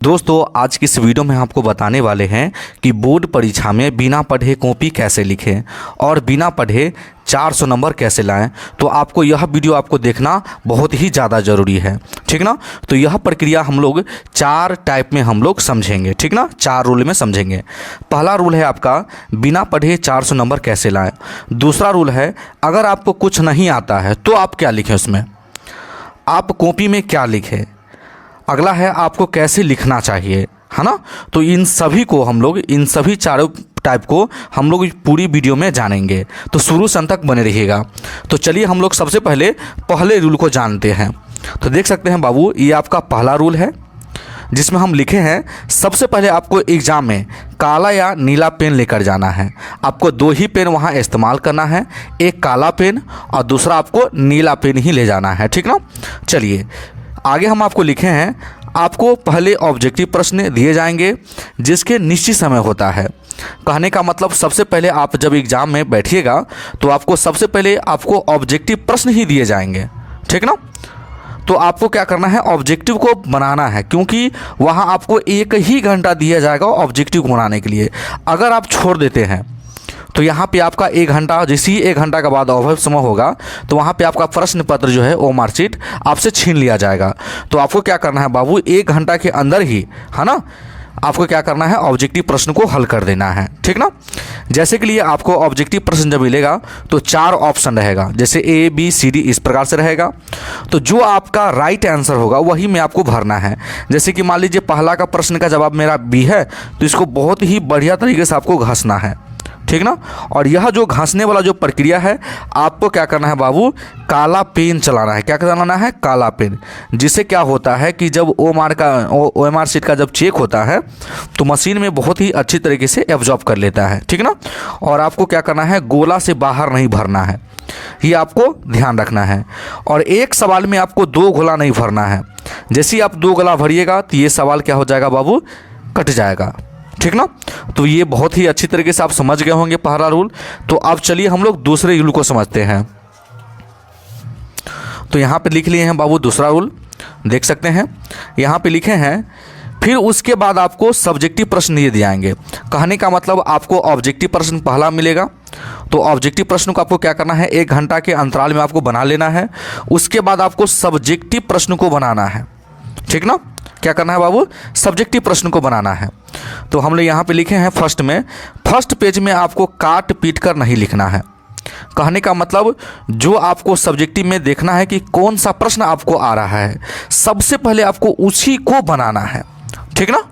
दोस्तों आज की इस वीडियो में हम आपको बताने वाले हैं कि बोर्ड परीक्षा में बिना पढ़े कॉपी कैसे लिखें और बिना पढ़े 400 नंबर कैसे लाएं। तो आपको यह वीडियो आपको देखना बहुत ही ज़्यादा ज़रूरी है, ठीक ना। तो यह प्रक्रिया हम लोग 4 टाइप में हम लोग समझेंगे, ठीक ना, 4 रूल में समझेंगे। पहला रूल है आपका बिना पढ़े 400 नंबर कैसे लाएं। दूसरा रूल है अगर आपको कुछ नहीं आता है तो आप क्या लिखें, उसमें आप कॉपी में क्या लिखें। अगला है आपको कैसे लिखना चाहिए, है ना। तो इन सभी को हम लोग इन सभी चारों टाइप को हम लोग पूरी वीडियो में जानेंगे, तो शुरू से अंत तक बने रहिएगा। तो चलिए हम लोग सबसे पहले रूल को जानते हैं। तो देख सकते हैं बाबू, ये आपका पहला रूल है जिसमें हम लिखे हैं सबसे पहले आपको एग्ज़ाम में काला या नीला पेन लेकर जाना है। आपको 2 ही पेन वहाँ इस्तेमाल करना है, एक काला पेन और दूसरा आपको नीला पेन ही ले जाना है, ठीक ना। चलिए आगे हम आपको लिखे हैं, आपको पहले ऑब्जेक्टिव प्रश्न दिए जाएंगे जिसके निश्चित समय होता है। कहने का मतलब सबसे पहले आप जब एग्ज़ाम में बैठिएगा तो आपको सबसे पहले आपको ऑब्जेक्टिव प्रश्न ही दिए जाएंगे, ठीक ना। तो आपको क्या करना है, ऑब्जेक्टिव को बनाना है, क्योंकि वहाँ आपको 1 ही घंटा दिया जाएगा ऑब्जेक्टिव को बनाने के लिए। अगर आप छोड़ देते हैं तो यहाँ पे आपका 1 घंटा, जैसे ही 1 घंटा के बाद अवैध समय होगा तो वहाँ पे आपका प्रश्न पत्र जो है वो मार्कशीट आपसे छीन लिया जाएगा। तो आपको क्या करना है बाबू, 1 घंटा के अंदर ही, है ना, आपको क्या करना है, ऑब्जेक्टिव प्रश्न को हल कर देना है, ठीक ना। जैसे कि लिए आपको ऑब्जेक्टिव प्रश्न जब मिलेगा तो 4 ऑप्शन रहेगा, जैसे A B C D इस प्रकार से रहेगा। तो जो आपका राइट आंसर होगा वही में आपको भरना है। जैसे कि मान लीजिए पहला का प्रश्न का जवाब मेरा B है, तो इसको बहुत ही बढ़िया तरीके से आपको घसना है, ठीक ना। और यह जो घासने वाला जो प्रक्रिया है, आपको क्या करना है बाबू, काला पेन चलाना है। क्या चलाना है, काला पेन। जिससे क्या होता है कि जब OMR शीट का जब चेक होता है तो मशीन में बहुत ही अच्छी तरीके से एब्जॉर्ब कर लेता है, ठीक ना। और आपको क्या करना है, गोला से बाहर नहीं भरना है, ये आपको ध्यान रखना है। और एक सवाल में आपको 2 गोला नहीं भरना है। जैसे ही आप 2 गोला भरिएगा तो ये सवाल क्या हो जाएगा बाबू, कट जाएगा, ठीक ना। तो ये बहुत ही अच्छी तरीके से आप समझ गए होंगे पहला रूल। तो अब चलिए हम लोग दूसरे रूल को समझते हैं। तो यहाँ पे लिख लिए हैं बाबू दूसरा रूल, देख सकते हैं यहाँ पे लिखे हैं। फिर उसके बाद आपको सब्जेक्टिव प्रश्न दिए जाएंगे। कहने का मतलब आपको ऑब्जेक्टिव प्रश्न पहला मिलेगा, तो ऑब्जेक्टिव प्रश्न को आपको क्या करना है, 1 घंटा के अंतराल में आपको बना लेना है। उसके बाद आपको सब्जेक्टिव प्रश्न को बनाना है, ठीक ना। क्या करना है बाबू, सब्जेक्टिव प्रश्न को बनाना है। तो हम लोग यहाँ पे लिखे हैं फर्स्ट पेज में आपको काट पीट कर नहीं लिखना है। कहने का मतलब जो आपको सब्जेक्टिव में देखना है कि कौन सा प्रश्न आपको आ रहा है, सबसे पहले आपको उसी को बनाना है, ठीक ना।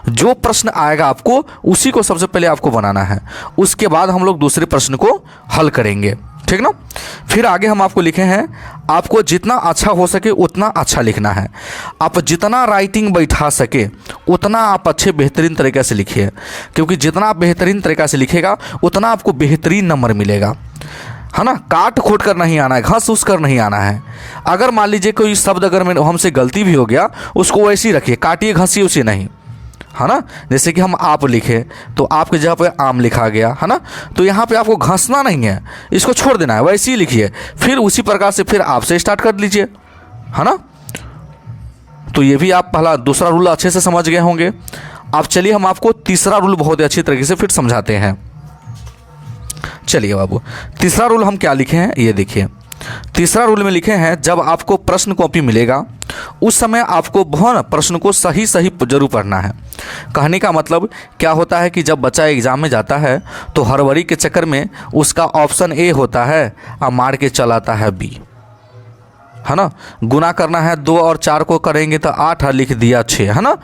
जो प्रश्न आएगा आपको उसी को सबसे पहले आपको बनाना है। उसके बाद हम लोग दूसरे प्रश्न को हल करेंगे, ठीक ना। फिर आगे हम आपको लिखे हैं, आपको जितना अच्छा हो सके उतना अच्छा लिखना है। आप जितना राइटिंग बैठा सके उतना आप अच्छे बेहतरीन तरीके से लिखिए, क्योंकि जितना आप बेहतरीन तरीक़ा से लिखेगा उतना आपको बेहतरीन नंबर मिलेगा, है ना। काट खोट कर नहीं आना है, घस उस कर नहीं आना है। अगर मान लीजिए कोई शब्द अगर हमसे गलती भी हो गया, उसको वैसे ही रखिए, काटिए घसिए उसे नहीं, है ना। जैसे कि हम आप लिखे तो आपकी जगह पे आम लिखा गया, है ना। तो यहाँ पे आपको घसना नहीं है, इसको छोड़ देना है, वैसे ही लिखिए। फिर उसी प्रकार से फिर आपसे स्टार्ट कर लीजिए, है ना। तो ये भी आप दूसरा रूल अच्छे से समझ गए होंगे। अब चलिए हम आपको तीसरा रूल बहुत ही अच्छी तरीके से फिर समझाते हैं। चलिए बाबू, तीसरा रूल हम क्या लिखे हैं, ये देखिए। तीसरा रूल में लिखे हैं, जब आपको प्रश्न कॉपी मिलेगा उस समय आपको प्रश्न को सही जरूर पढ़ना है। कहने का मतलब क्या होता है कि जब बच्चा एग्ज़ाम में जाता है तो हड़बड़ी के चक्कर में उसका ऑप्शन A होता है और मार के चलाता है B, है ना। गुना करना है 2 और 4 को करेंगे तो 8 लिख दिया 6, है ना।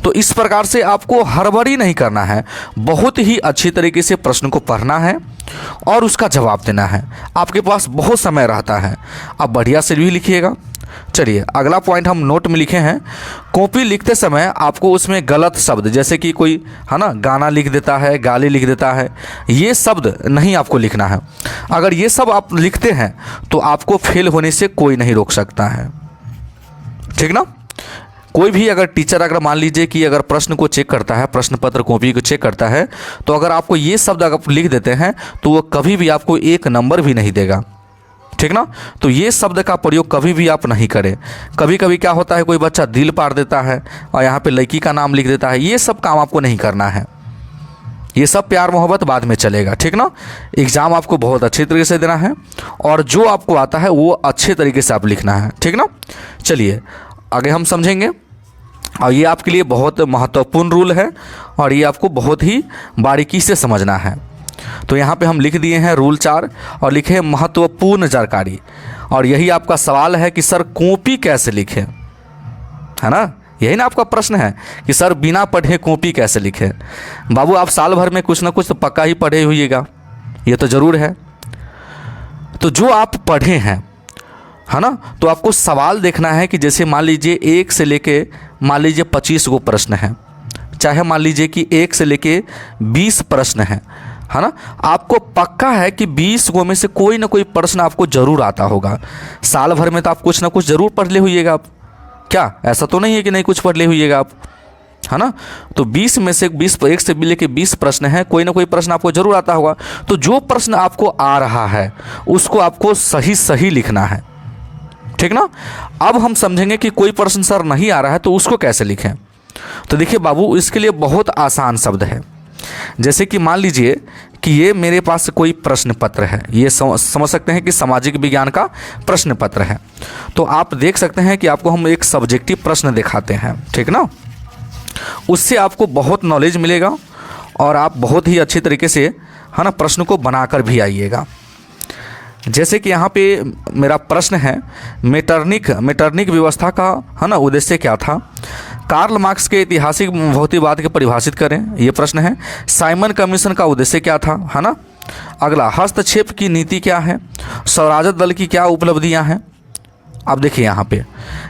तो इस प्रकार से आपको हड़बड़ी नहीं करना है, बहुत ही अच्छी तरीके से प्रश्न को पढ़ना है और उसका जवाब देना है। आपके पास बहुत समय रहता है, आप बढ़िया से भी लिखिएगा। चलिए अगला पॉइंट हम नोट में लिखे हैं, कॉपी लिखते समय आपको उसमें गलत शब्द, जैसे कि कोई, है ना, गाना लिख देता है, गाली लिख देता है, ये शब्द नहीं आपको लिखना है। अगर ये सब आप लिखते हैं तो आपको फेल होने से कोई नहीं रोक सकता है, ठीक ना। कोई भी अगर टीचर अगर मान लीजिए कि अगर प्रश्न को चेक करता है, प्रश्न पत्र कॉपी को चेक करता है, तो अगर आपको ये शब्द अगर लिख देते हैं तो वो कभी भी आपको 1 नंबर भी नहीं देगा, ठीक ना। तो ये शब्द का प्रयोग कभी भी आप नहीं करें। कभी कभी क्या होता है, कोई बच्चा दिल पार देता है और यहाँ पे लड़की का नाम लिख देता है। ये सब काम आपको नहीं करना है। ये सब प्यार मोहब्बत बाद में चलेगा, ठीक ना। एग्ज़ाम आपको बहुत अच्छे तरीके से देना है और जो आपको आता है वो अच्छे तरीके से आप लिखना है, ठीक ना। चलिए आगे हम समझेंगे और ये आपके लिए बहुत महत्वपूर्ण रूल है और ये आपको बहुत ही बारीकी से समझना है। तो यहाँ पे हम लिख दिए हैं रूल 4 और लिखे हैं महत्वपूर्ण जानकारी। और यही आपका सवाल है कि सर कॉपी कैसे लिखें, है ना। यही ना आपका प्रश्न है कि सर बिना पढ़े कॉपी कैसे लिखें। बाबू आप साल भर में कुछ ना कुछ तो पक्का ही पढ़े होइएगा, ये तो ज़रूर है। तो जो आप पढ़े हैं, है ना, तो आपको सवाल देखना है कि जैसे मान लीजिए 1 से लेके मान लीजिए 25 गो प्रश्न हैं, चाहे मान लीजिए कि 1 से लेके 20 प्रश्न हैं, है ना। आपको पक्का है कि 20 गो में से कोई ना कोई प्रश्न आपको ज़रूर आता होगा। साल भर में तो आप कुछ ना कुछ ज़रूर पढ़ ले होइएगा आप, क्या ऐसा तो नहीं है कि नहीं कुछ पढ़ ले होइएगा आप, है ना। तो 20 में से 1 से लेके 20 प्रश्न हैं, कोई ना कोई प्रश्न आपको ज़रूर आता होगा। तो जो प्रश्न आपको आ रहा है उसको आपको सही सही लिखना है, ठीक ना। अब हम समझेंगे कि कोई प्रश्न सर नहीं आ रहा है तो उसको कैसे लिखें। तो देखिए बाबू, इसके लिए बहुत आसान शब्द है। जैसे कि मान लीजिए कि ये मेरे पास कोई प्रश्न पत्र है, ये समझ सकते हैं कि सामाजिक विज्ञान का प्रश्न पत्र है। तो आप देख सकते हैं कि आपको हम एक सब्जेक्टिव प्रश्न दिखाते हैं, ठीक ना। उससे आपको बहुत नॉलेज मिलेगा और आप बहुत ही अच्छे तरीके से, है ना, प्रश्न को बनाकर भी आइएगा। जैसे कि यहाँ पे मेरा प्रश्न है, मेटरनिक व्यवस्था का, है ना, उद्देश्य क्या था। कार्ल मार्क्स के ऐतिहासिक भौतिकवाद के परिभाषित करें, ये प्रश्न है। साइमन कमीशन का उद्देश्य क्या था, है ना। अगला, हस्तक्षेप की नीति क्या है। स्वराजद दल की क्या उपलब्धियां हैं। अब देखिए यहाँ पे,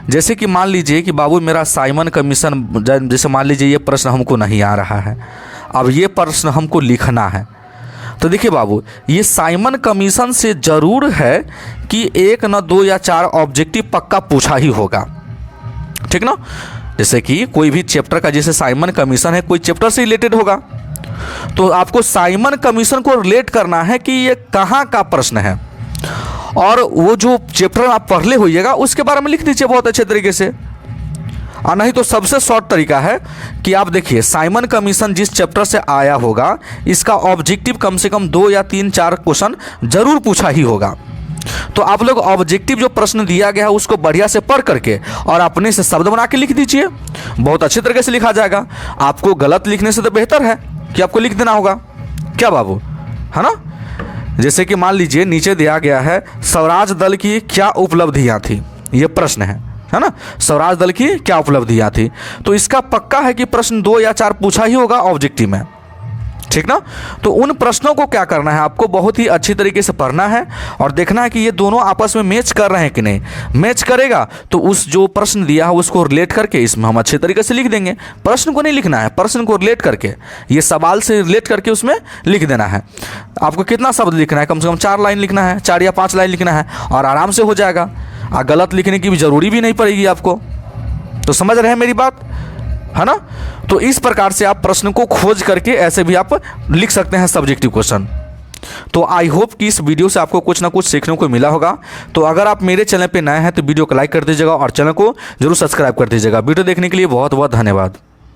जैसे कि मान लीजिए कि बाबू मेरा साइमन कमीशन, जैसे मान लीजिए ये प्रश्न हमको नहीं आ रहा है, अब ये प्रश्न हमको लिखना है। तो देखिए बाबू, ये साइमन कमीशन से ज़रूर है कि 1 न 2 या 4 ऑब्जेक्टिव पक्का पूछा ही होगा, ठीक ना। जैसे कि कोई भी चैप्टर का, जैसे साइमन कमीशन है, कोई चैप्टर से रिलेटेड होगा, तो आपको साइमन कमीशन को रिलेट करना है कि ये कहाँ का प्रश्न है और वो जो चैप्टर आप पढ़ ले होइएगा उसके बारे में लिख दीजिए बहुत अच्छे तरीके से। और नहीं तो सबसे शॉर्ट तरीका है कि आप देखिए साइमन कमीशन जिस चैप्टर से आया होगा इसका ऑब्जेक्टिव कम से कम 2 या 3-4 क्वेश्चन जरूर पूछा ही होगा। तो आप लोग ऑब्जेक्टिव जो प्रश्न दिया गया है उसको बढ़िया से पढ़ करके और अपने से शब्द बना के लिख दीजिए, बहुत अच्छे तरीके से लिखा जाएगा। आपको गलत लिखने से तो बेहतर है कि आपको लिख देना होगा, क्या बाबू, है ना। जैसे कि मान लीजिए नीचे दिया गया है, स्वराज दल की क्या उपलब्धियां थी, ये प्रश्न है ना। स्वराज दल की क्या उपलब्धियां थी, तो इसका पक्का है कि प्रश्न 2 या 4 पूछा ही होगा ऑब्जेक्टिव में, ठीक ना। तो उन प्रश्नों को क्या करना है, आपको बहुत ही अच्छी तरीके से पढ़ना है और देखना है कि ये दोनों आपस में मैच कर रहे हैं कि नहीं। मैच करेगा तो उस जो प्रश्न दिया है उसको रिलेट करके इसमें हम अच्छे तरीके से लिख देंगे। प्रश्न को नहीं लिखना है, प्रश्न को रिलेट करके, ये सवाल से रिलेट करके उसमें लिख देना है। आपको कितना शब्द लिखना है, कम से कम 4 लाइन लिखना है, 4 या 5 लाइन लिखना है और आराम से हो जाएगा। गलत लिखने की भी ज़रूरी भी नहीं पड़ेगी आपको। तो समझ रहे हैं मेरी बात, है ना। तो इस प्रकार से आप प्रश्न को खोज करके ऐसे भी आप लिख सकते हैं सब्जेक्टिव क्वेश्चन। तो आई होप कि इस वीडियो से आपको कुछ ना कुछ सीखने को मिला होगा। तो अगर आप मेरे चैनल पे नए हैं तो वीडियो को लाइक कर दीजिएगा और चैनल को जरूर सब्सक्राइब कर दीजिएगा। वीडियो देखने के लिए बहुत बहुत धन्यवाद।